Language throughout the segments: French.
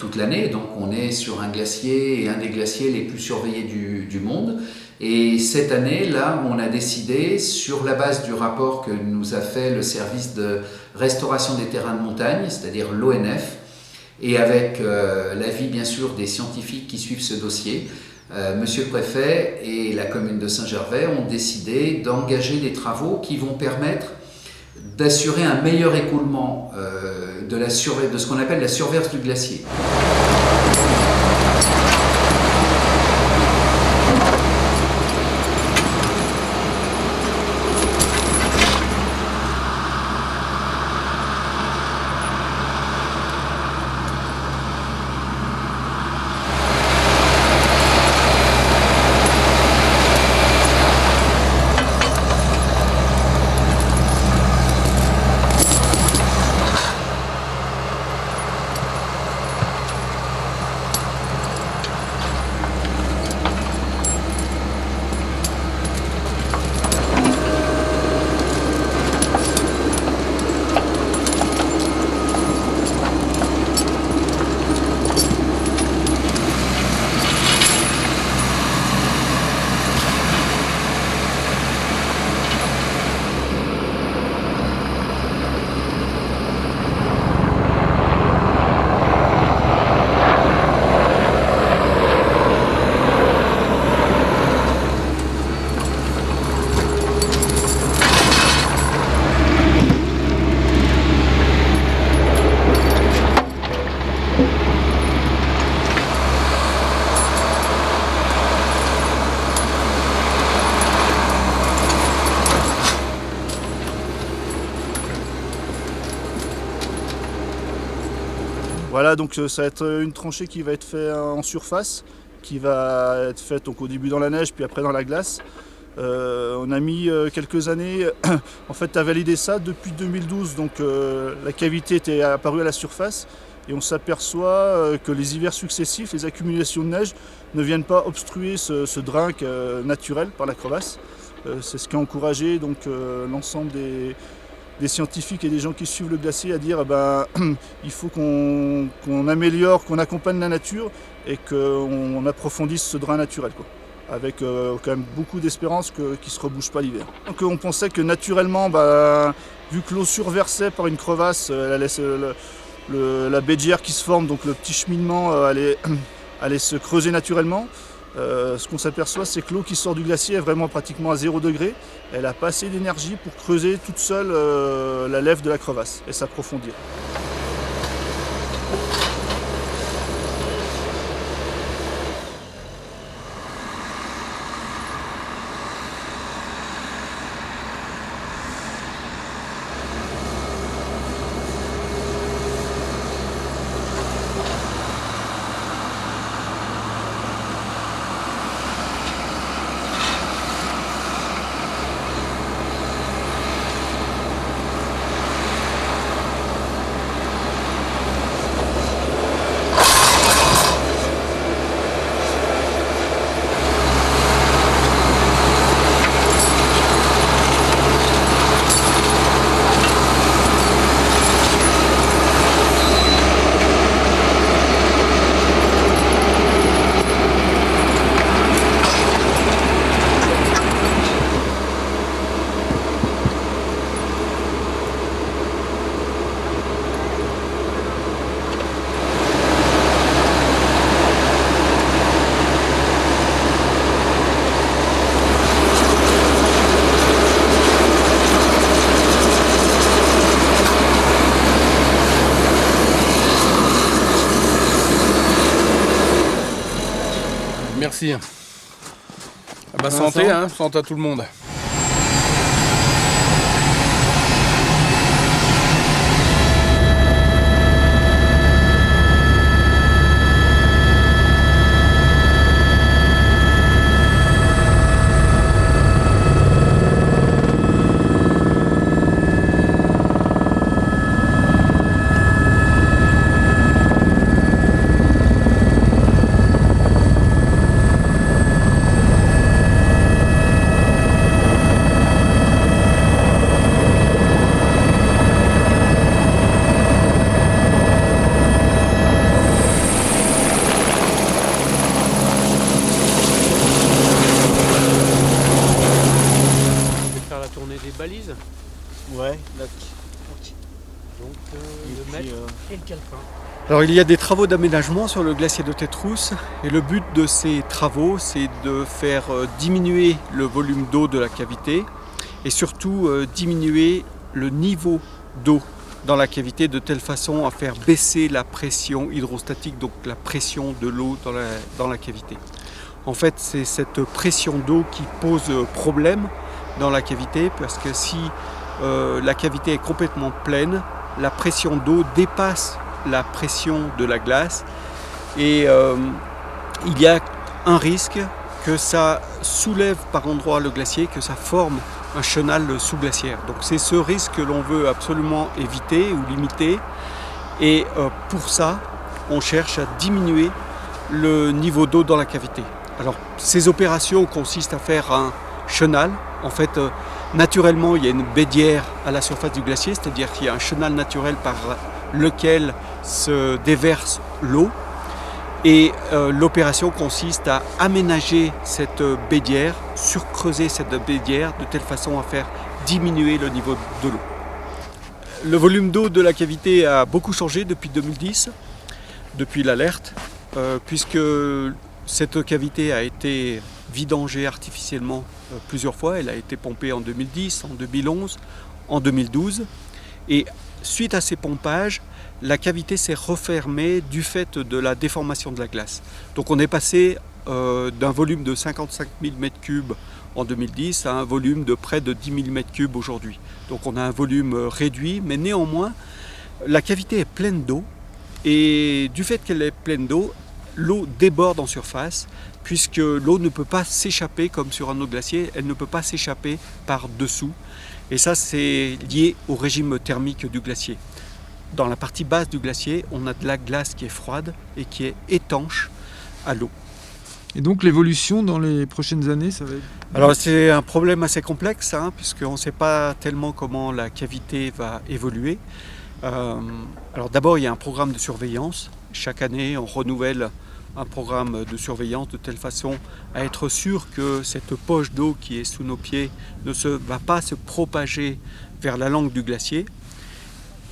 toute l'année. Donc on est sur un glacier et un des glaciers les plus surveillés du monde. Et cette année, là, on a décidé, sur la base du rapport que nous a fait le service de restauration des terrains de montagne, c'est-à-dire l'ONF, et avec l'avis bien sûr des scientifiques qui suivent ce dossier, Monsieur le Préfet et la commune de Saint-Gervais ont décidé d'engager des travaux qui vont permettre d'assurer un meilleur écoulement de ce qu'on appelle la surverse du glacier. Voilà, donc ça va être une tranchée qui va être faite en surface, qui va être faite donc, au début dans la neige, puis après dans la glace. On a mis quelques années en fait, à valider ça depuis 2012, donc la cavité était apparue à la surface et on s'aperçoit que les hivers successifs, les accumulations de neige ne viennent pas obstruer ce drain naturel par la crevasse. C'est ce qui a encouragé donc, l'ensemble des scientifiques et des gens qui suivent le glacier à dire il faut qu'on améliore, qu'on accompagne la nature et qu'on approfondisse ce drain naturel, quoi. Avec quand même beaucoup d'espérance qu'il ne se rebouge pas l'hiver. Donc on pensait que naturellement, vu que l'eau surversait par une crevasse, elle laisse la baie de Giers qui se forme, donc le petit cheminement allait se creuser naturellement. Ce qu'on s'aperçoit, c'est que l'eau qui sort du glacier est vraiment pratiquement à 0 degré. Elle n'a pas assez d'énergie pour creuser toute seule la lèvre de la crevasse et s'approfondir. Merci. Santé, santé à tout le monde. tourner des balises. Ouais, là. Donc le mètre et le calepin. Alors il y a des travaux d'aménagement sur le glacier de Tétrousse et le but de ces travaux c'est de faire diminuer le volume d'eau de la cavité et surtout diminuer le niveau d'eau dans la cavité de telle façon à faire baisser la pression hydrostatique, donc la pression de l'eau dans la cavité. En fait c'est cette pression d'eau qui pose problème dans la cavité parce que si la cavité est complètement pleine, la pression d'eau dépasse la pression de la glace et il y a un risque que ça soulève par endroits le glacier, que ça forme un chenal sous-glaciaire. Donc c'est ce risque que l'on veut absolument éviter ou limiter et pour ça on cherche à diminuer le niveau d'eau dans la cavité. Alors ces opérations consistent à faire un chenal. En fait, naturellement, il y a une bédière à la surface du glacier, c'est-à-dire qu'il y a un chenal naturel par lequel se déverse l'eau. Et l'opération consiste à aménager cette bédière, surcreuser cette bédière de telle façon à faire diminuer le niveau de l'eau. Le volume d'eau de la cavité a beaucoup changé depuis 2010, depuis l'alerte, puisque cette cavité a été vidangée artificiellement plusieurs fois. Elle a été pompée en 2010, en 2011, en 2012. Et suite à ces pompages, la cavité s'est refermée du fait de la déformation de la glace. Donc on est passé d'un volume de 55 000 m3 en 2010 à un volume de près de 10 000 m3 aujourd'hui. Donc on a un volume réduit, mais néanmoins, la cavité est pleine d'eau. Et du fait qu'elle est pleine d'eau, l'eau déborde en surface, puisque l'eau ne peut pas s'échapper comme sur un autre glacier, elle ne peut pas s'échapper par dessous. Et ça, c'est lié au régime thermique du glacier. Dans la partie basse du glacier, on a de la glace qui est froide et qui est étanche à l'eau. Et donc l'évolution dans les prochaines années, ça va être... Alors c'est un problème assez complexe, puisqu'on ne sait pas tellement comment la cavité va évoluer. Alors d'abord, il y a un programme de surveillance. Chaque année, on renouvelle un programme de surveillance de telle façon à être sûr que cette poche d'eau qui est sous nos pieds ne va pas se propager vers la langue du glacier.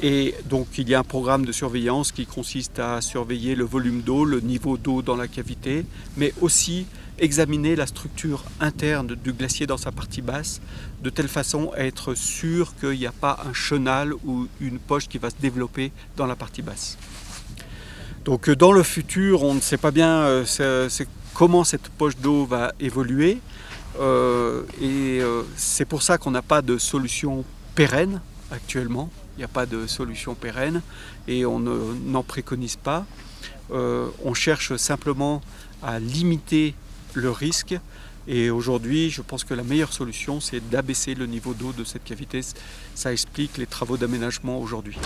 Et donc il y a un programme de surveillance qui consiste à surveiller le volume d'eau, le niveau d'eau dans la cavité, mais aussi examiner la structure interne du glacier dans sa partie basse, de telle façon à être sûr qu'il n'y a pas un chenal ou une poche qui va se développer dans la partie basse. Donc dans le futur, on ne sait pas bien comment cette poche d'eau va évoluer c'est pour ça qu'on n'a pas de solution pérenne actuellement. Il n'y a pas de solution pérenne et on n'en préconise pas. On cherche simplement à limiter le risque et aujourd'hui, je pense que la meilleure solution, c'est d'abaisser le niveau d'eau de cette cavité. Ça explique les travaux d'aménagement aujourd'hui.